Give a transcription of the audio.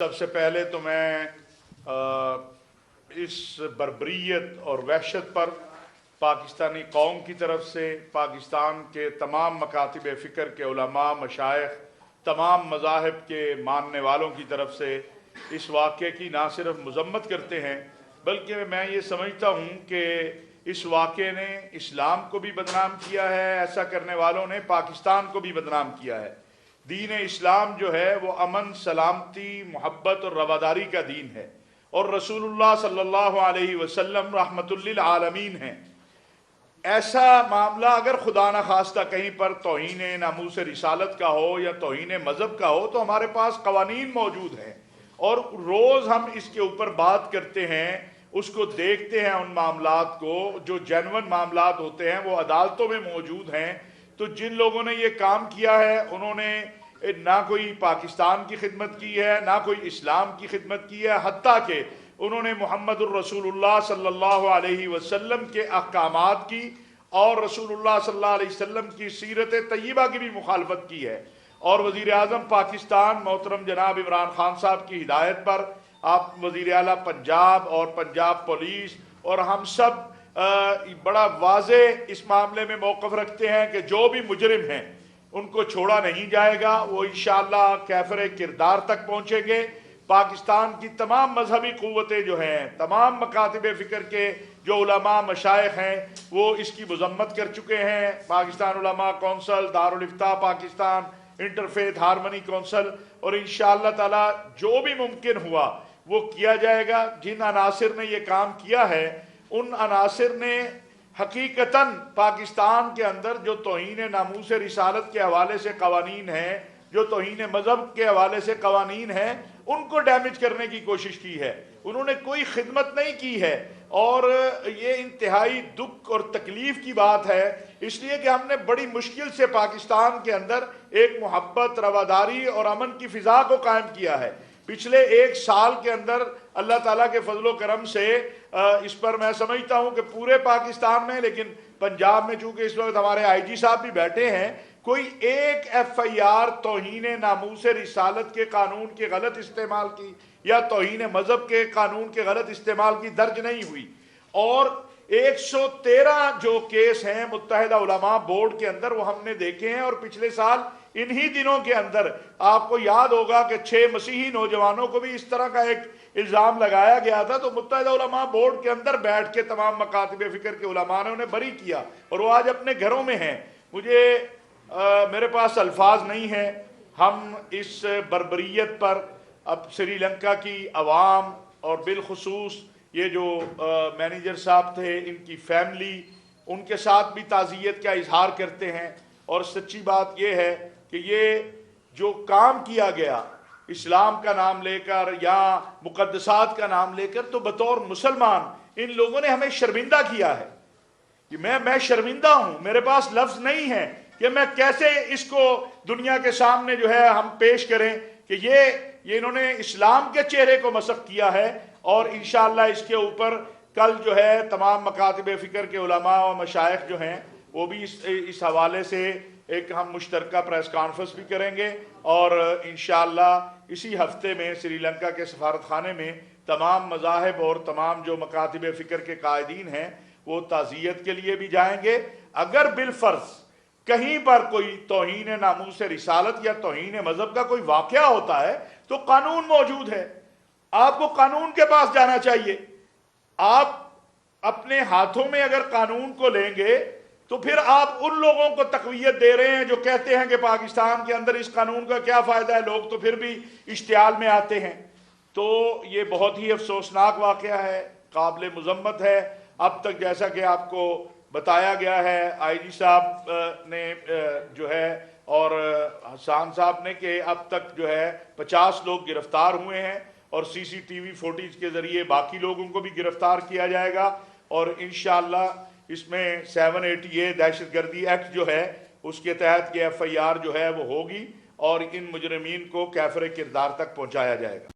سب سے پہلے تو میں اس بربریت اور وحشت پر پاکستانی قوم کی طرف سے، پاکستان کے تمام مکاتب فکر کے علماء، مشائخ، تمام مذاہب کے ماننے والوں کی طرف سے اس واقعے کی نہ صرف مذمت کرتے ہیں بلکہ میں یہ سمجھتا ہوں کہ اس واقعے نے اسلام کو بھی بدنام کیا ہے، ایسا کرنے والوں نے پاکستان کو بھی بدنام کیا ہے۔ دین اسلام جو ہے وہ امن، سلامتی، محبت اور رواداری کا دین ہے، اور رسول اللہ صلی اللہ علیہ وسلم رحمت للعالمین ہیں۔ ایسا معاملہ اگر خدا نخواستہ کہیں پر توہین ناموس رسالت کا ہو یا توہین مذہب کا ہو تو ہمارے پاس قوانین موجود ہیں، اور روز ہم اس کے اوپر بات کرتے ہیں، اس کو دیکھتے ہیں۔ ان معاملات کو جو جینون معاملات ہوتے ہیں وہ عدالتوں میں موجود ہیں۔ تو جن لوگوں نے یہ کام کیا ہے انہوں نے نہ کوئی پاکستان کی خدمت کی ہے، نہ کوئی اسلام کی خدمت کی ہے، حتیٰ کہ انہوں نے محمد الرسول اللہ صلی اللہ علیہ وسلم کے احکامات کی اور رسول اللہ صلی اللہ علیہ وسلم کی سیرت طیبہ کی بھی مخالفت کی ہے۔ اور وزیر اعظم پاکستان محترم جناب عمران خان صاحب کی ہدایت پر آپ وزیر اعلیٰ پنجاب اور پنجاب پولیس اور ہم سب بڑا واضح اس معاملے میں موقف رکھتے ہیں کہ جو بھی مجرم ہیں ان کو چھوڑا نہیں جائے گا، وہ انشاءاللہ کیفر کردار تک پہنچیں گے۔ پاکستان کی تمام مذہبی قوتیں جو ہیں، تمام مکاتب فکر کے جو علماء مشائخ ہیں وہ اس کی مذمت کر چکے ہیں۔ پاکستان علماء کونسل، دارالافتاء پاکستان، انٹرفیتھ ہارمنی کونسل، اور انشاءاللہ تعالی جو بھی ممکن ہوا وہ کیا جائے گا۔ جن عناصر نے یہ کام کیا ہے ان عناصر نے حقیقتاً پاکستان کے اندر جو توہین ناموس رسالت کے حوالے سے قوانین ہیں، جو توہین مذہب کے حوالے سے قوانین ہیں، ان کو ڈیمیج کرنے کی کوشش کی ہے۔ انہوں نے کوئی خدمت نہیں کی ہے، اور یہ انتہائی دکھ اور تکلیف کی بات ہے، اس لیے کہ ہم نے بڑی مشکل سے پاکستان کے اندر ایک محبت، رواداری اور امن کی فضا کو قائم کیا ہے۔ پچھلے ایک سال کے اندر اللہ تعالیٰ کے فضل و کرم سے اس پر میں سمجھتا ہوں کہ پورے پاکستان میں، لیکن پنجاب میں چونکہ اس وقت ہمارے آئی جی صاحب بھی بیٹھے ہیں، کوئی ایک ایف آئی آر توہین ناموس رسالت کے قانون کے غلط استعمال کی یا توہین مذہب کے قانون کے غلط استعمال کی درج نہیں ہوئی۔ اور 113 جو کیس ہیں متحدہ علماء بورڈ کے اندر وہ ہم نے دیکھے ہیں، اور پچھلے سال انہی دنوں کے اندر آپ کو یاد ہوگا کہ 6 مسیحی نوجوانوں کو بھی اس طرح کا ایک الزام لگایا گیا تھا، تو متحدہ علماء بورڈ کے اندر بیٹھ کے تمام مکاتب فکر کے علماء نے انہیں بری کیا، اور وہ آج اپنے گھروں میں ہیں۔ میرے پاس الفاظ نہیں ہیں۔ ہم اس بربریت پر اب سری لنکا کی عوام اور بالخصوص یہ جو مینیجر صاحب تھے، ان کی فیملی، ان کے ساتھ بھی تعزیت کا اظہار کرتے ہیں۔ اور سچی بات یہ ہے کہ یہ جو کام کیا گیا اسلام کا نام لے کر یا مقدسات کا نام لے کر، تو بطور مسلمان ان لوگوں نے ہمیں شرمندہ کیا ہے۔ میں شرمندہ ہوں، میرے پاس لفظ نہیں ہے کہ میں کیسے اس کو دنیا کے سامنے جو ہے ہم پیش کریں کہ یہ انہوں نے اسلام کے چہرے کو مسخ کیا ہے۔ اور انشاءاللہ اس کے اوپر کل جو ہے تمام مکاتب فکر کے علماء و مشائخ جو ہیں وہ بھی اس حوالے سے ایک ہم مشترکہ پریس کانفرنس بھی کریں گے، اور انشاءاللہ اسی ہفتے میں سری لنکا کے سفارت خانے میں تمام مذاہب اور تمام جو مکاتب فکر کے قائدین ہیں وہ تعزیت کے لیے بھی جائیں گے۔ اگر بالفرض کہیں پر کوئی توہین ناموس رسالت یا توہین مذہب کا کوئی واقعہ ہوتا ہے تو قانون موجود ہے، آپ کو قانون کے پاس جانا چاہیے۔ آپ اپنے ہاتھوں میں اگر قانون کو لیں گے تو پھر آپ ان لوگوں کو تقویت دے رہے ہیں جو کہتے ہیں کہ پاکستان کے اندر اس قانون کا کیا فائدہ ہے، لوگ تو پھر بھی اشتعال میں آتے ہیں۔ تو یہ بہت ہی افسوسناک واقعہ ہے، قابل مذمت ہے۔ اب تک جیسا کہ آپ کو بتایا گیا ہے آئی جی صاحب نے جو ہے اور حسان صاحب نے کہ اب تک جو ہے 50 لوگ گرفتار ہوئے ہیں، اور سی سی ٹی وی فوٹیج کے ذریعے باقی لوگوں کو بھی گرفتار کیا جائے گا۔ اور انشاءاللہ اس میں 780 دہشت گردی ایکٹ جو ہے اس کے تحت یہ ایف آئی آر جو ہے وہ ہوگی، اور ان مجرمین کو کیفر کردار تک پہنچایا جائے گا۔